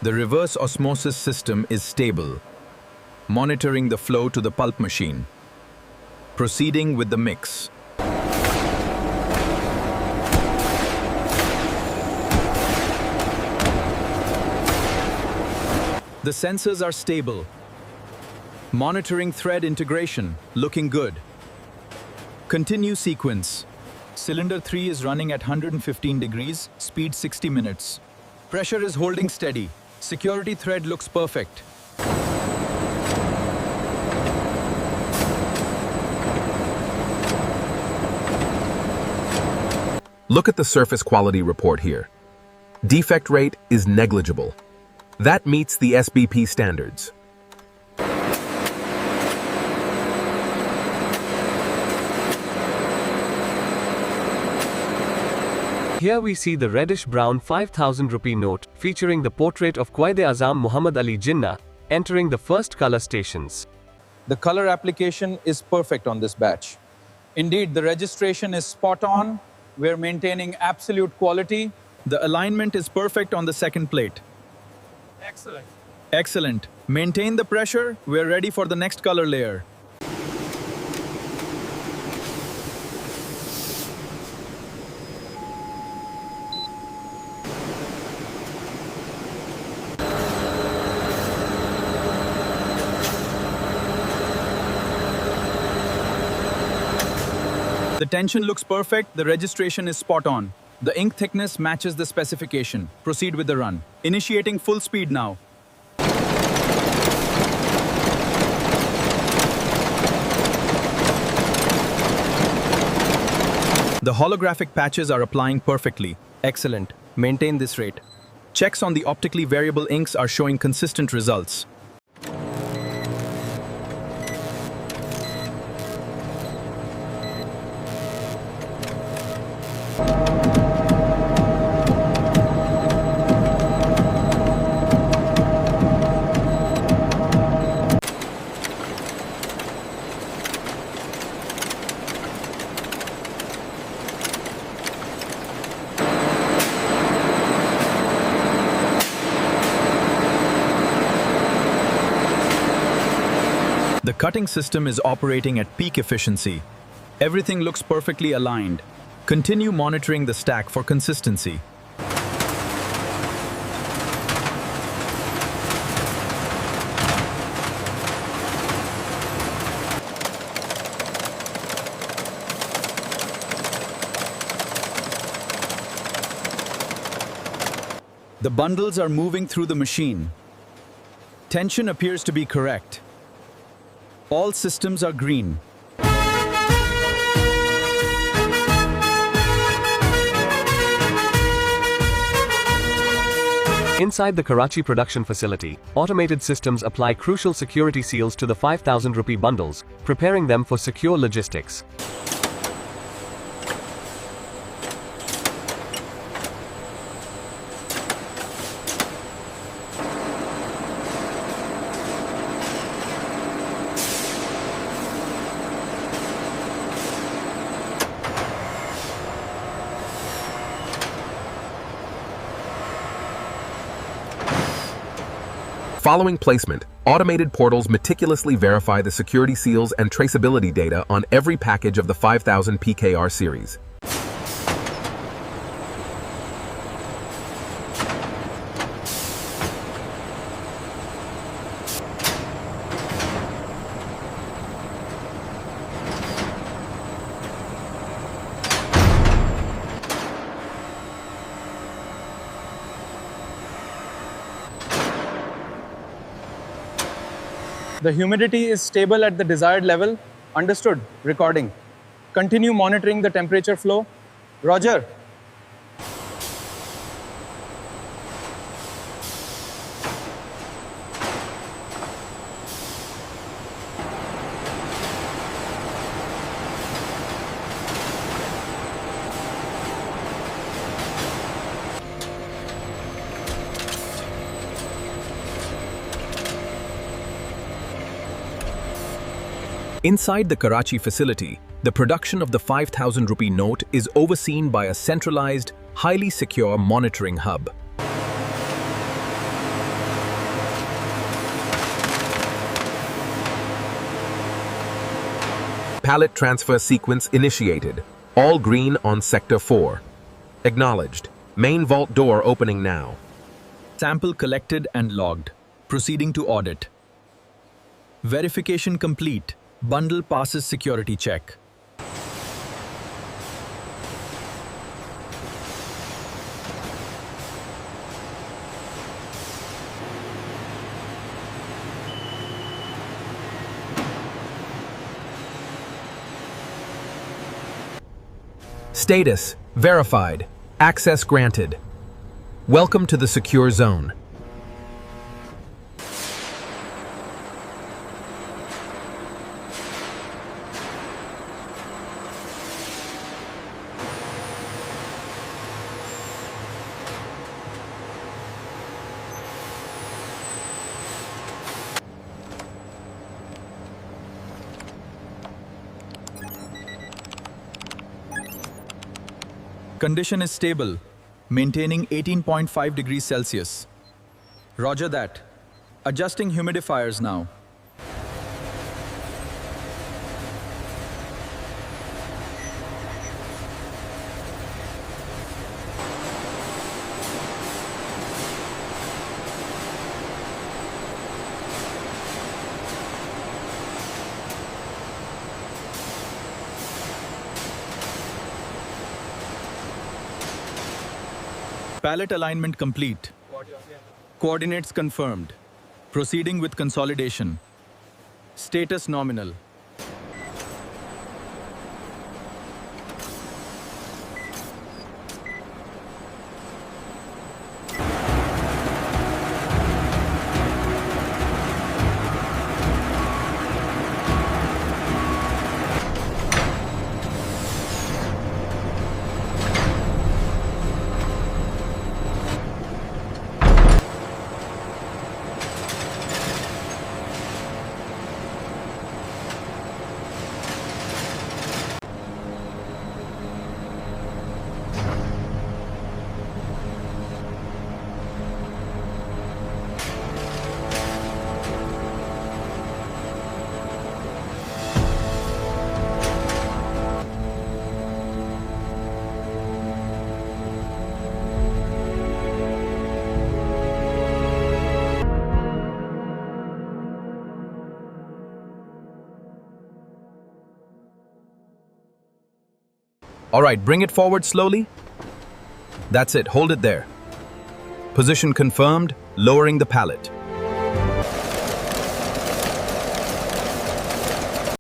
The reverse osmosis system is stable, monitoring the flow to the pulp machine. Proceeding with the mix. The sensors are stable. Monitoring thread integration, looking good. Continue sequence. Cylinder 3 is running at 115 degrees, speed 60 minutes. Pressure is holding steady. Security thread looks perfect. Look at the surface quality report here. Defect rate is negligible. That meets the SBP standards. Here we see the reddish-brown 5,000 rupee note featuring the portrait of Quaid-e-Azam Muhammad Ali Jinnah entering the first color stations. The color application is perfect on this batch. Indeed, the registration is spot on. We're maintaining absolute quality. The alignment is perfect on the second plate. Excellent. Excellent. Maintain the pressure. We're ready for the next color layer. The tension looks perfect, the registration is spot on. The ink thickness matches the specification. Proceed with the run. Initiating full speed now. The holographic patches are applying perfectly. Excellent. Maintain this rate. Checks on the optically variable inks are showing consistent results. The cutting system is operating at peak efficiency. Everything looks perfectly aligned. Continue monitoring the stack for consistency. The bundles are moving through the machine. Tension appears to be correct. All systems are green. Inside the Karachi production facility, automated systems apply crucial security seals to the 5,000 rupee bundles, preparing them for secure logistics. Following placement, automated portals meticulously verify the security seals and traceability data on every package of the 5000 PKR series. The humidity is stable at the desired level. Understood. Recording. Continue monitoring the temperature flow. Roger. Inside the Karachi facility, the production of the 5,000 rupee note is overseen by a centralized, highly secure monitoring hub. Pallet transfer sequence initiated. All green on Sector 4. Acknowledged. Main vault door opening now. Sample collected and logged. Proceeding to audit. Verification complete. Bundle passes security check. Status: verified. Access granted. Welcome to the secure zone. Condition is stable, maintaining 18.5 degrees Celsius. Roger that. Adjusting humidifiers now. Pallet alignment complete. Coordinates confirmed. Proceeding with consolidation. Status nominal. All right, bring it forward slowly. That's it, hold it there. Position confirmed, lowering the pallet.